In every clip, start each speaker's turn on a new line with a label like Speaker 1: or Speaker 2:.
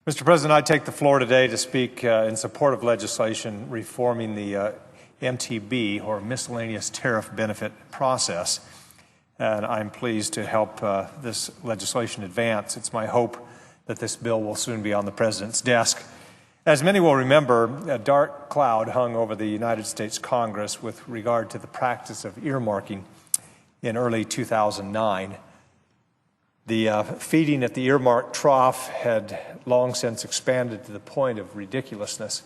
Speaker 1: Mr. President, I take the floor today to speak in support of legislation reforming the MTB, or Miscellaneous Tariff Benefit process. And I'm pleased to help this legislation advance. It's my hope that this bill will soon be on the President's desk. As many will remember, a dark cloud hung over the United States Congress with regard to the practice of earmarking in early 2009. The feeding at the earmark trough had long since expanded to the point of ridiculousness.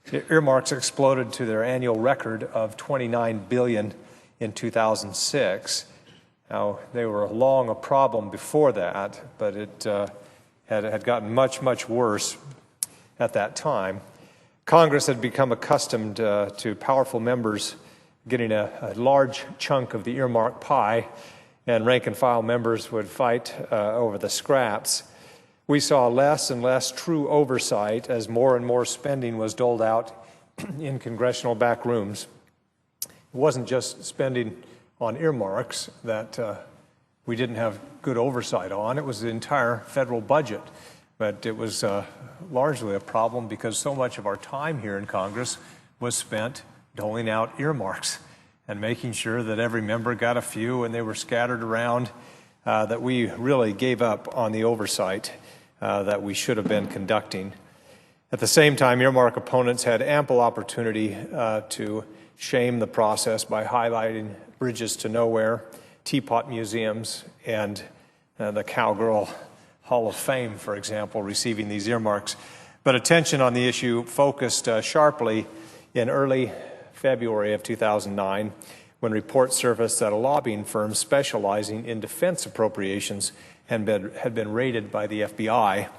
Speaker 1: The earmarks exploded to their annual record of $29 billion in 2006. Now, they were long a problem before that, but it had gotten much, much worse at that time. Congress had become accustomed to powerful members getting a large chunk of the earmark pie, and rank-and-file members would fight over the scraps. We saw less and less true oversight as more and more spending was doled out in congressional back rooms. It wasn't just spending on earmarks that we didn't have good oversight on. It was the entire federal budget. But it was largely a problem because so much of our time here in Congress was spent doling out earmarks and making sure that every member got a few and they were scattered around, that we really gave up on the oversight that we should have been conducting. At the same time, earmark opponents had ample opportunity to shame the process by highlighting bridges to nowhere, teapot museums, and the Cowgirl Hall of Fame, for example, receiving these earmarks. But attention on the issue focused sharply in early February of 2009, when reports surfaced that a lobbying firm specializing in defense appropriations had been raided by the FBI.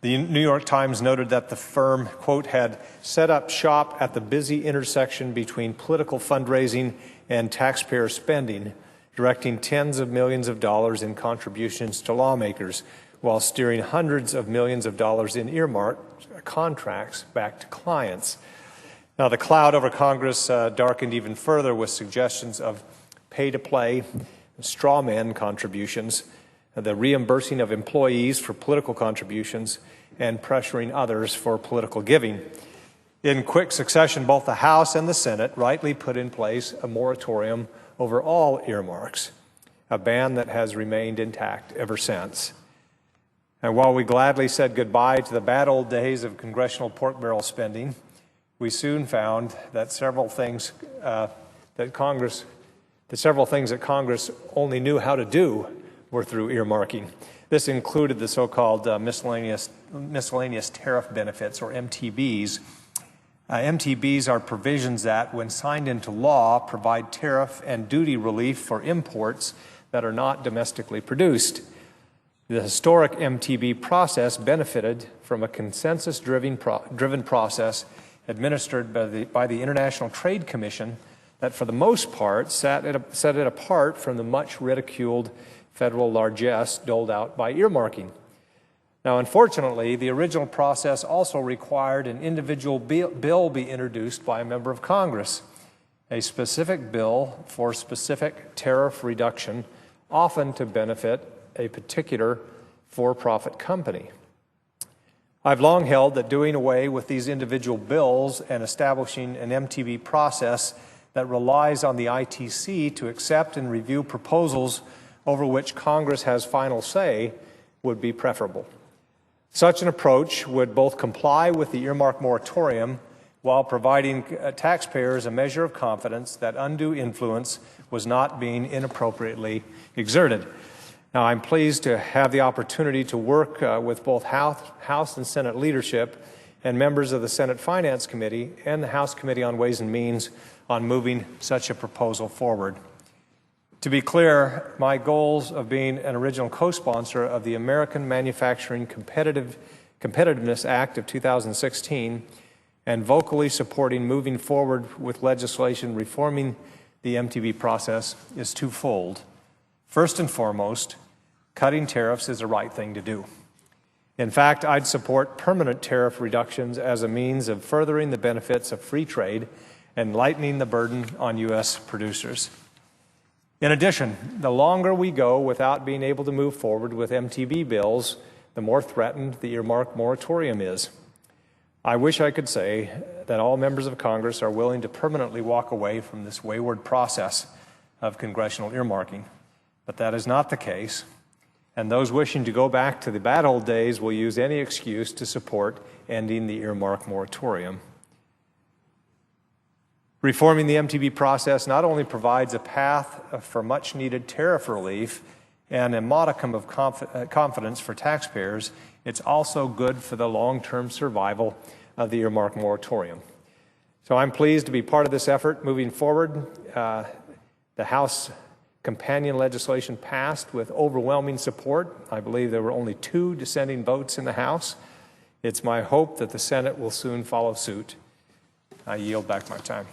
Speaker 1: The New York Times noted that the firm, quote, had set up shop at the busy intersection between political fundraising and taxpayer spending, directing tens of millions of dollars in contributions to lawmakers, while steering hundreds of millions of dollars in earmark contracts back to clients. Now, the cloud over Congress darkened even further with suggestions of pay-to-play, straw man contributions, the reimbursing of employees for political contributions, and pressuring others for political giving. In quick succession, both the House and the Senate rightly put in place a moratorium over all earmarks, a ban that has remained intact ever since. And while we gladly said goodbye to the bad old days of congressional pork barrel spending, we soon found that several things that Congress only knew how to do were through earmarking. This included the so-called miscellaneous tariff benefits, or MTBs. MTBs are provisions that, when signed into law, provide tariff and duty relief for imports that are not domestically produced. The historic MTB process benefited from a consensus-driven process administered by the International Trade Commission that, for the most part, set it apart from the much ridiculed federal largesse doled out by earmarking. Now, unfortunately, the original process also required an individual bill be introduced by a member of Congress, a specific bill for specific tariff reduction, often to benefit a particular for-profit company. I've long held that doing away with these individual bills and establishing an MTB process that relies on the ITC to accept and review proposals over which Congress has final say would be preferable. Such an approach would both comply with the earmark moratorium while providing taxpayers a measure of confidence that undue influence was not being inappropriately exerted. Now, I'm pleased to have the opportunity to work with both House and Senate leadership and members of the Senate Finance Committee and the House Committee on Ways and Means on moving such a proposal forward. To be clear, my goals of being an original co-sponsor of the American Manufacturing Competitiveness Act of 2016 and vocally supporting moving forward with legislation reforming the MTB process is twofold. First and foremost, cutting tariffs is the right thing to do. In fact, I'd support permanent tariff reductions as a means of furthering the benefits of free trade and lightening the burden on U.S. producers. In addition, the longer we go without being able to move forward with MTB bills, the more threatened the earmark moratorium is. I wish I could say that all members of Congress are willing to permanently walk away from this wayward process of congressional earmarking, but that is not the case, and those wishing to go back to the bad old days will use any excuse to support ending the earmark moratorium. Reforming the MTB process not only provides a path for much-needed tariff relief and a modicum of confidence for taxpayers, it's also good for the long-term survival of the earmark moratorium. So I'm pleased to be part of this effort moving forward. The House companion legislation passed with overwhelming support. I believe there were only 2 dissenting votes in the House. It's my hope that the Senate will soon follow suit. I yield back my time.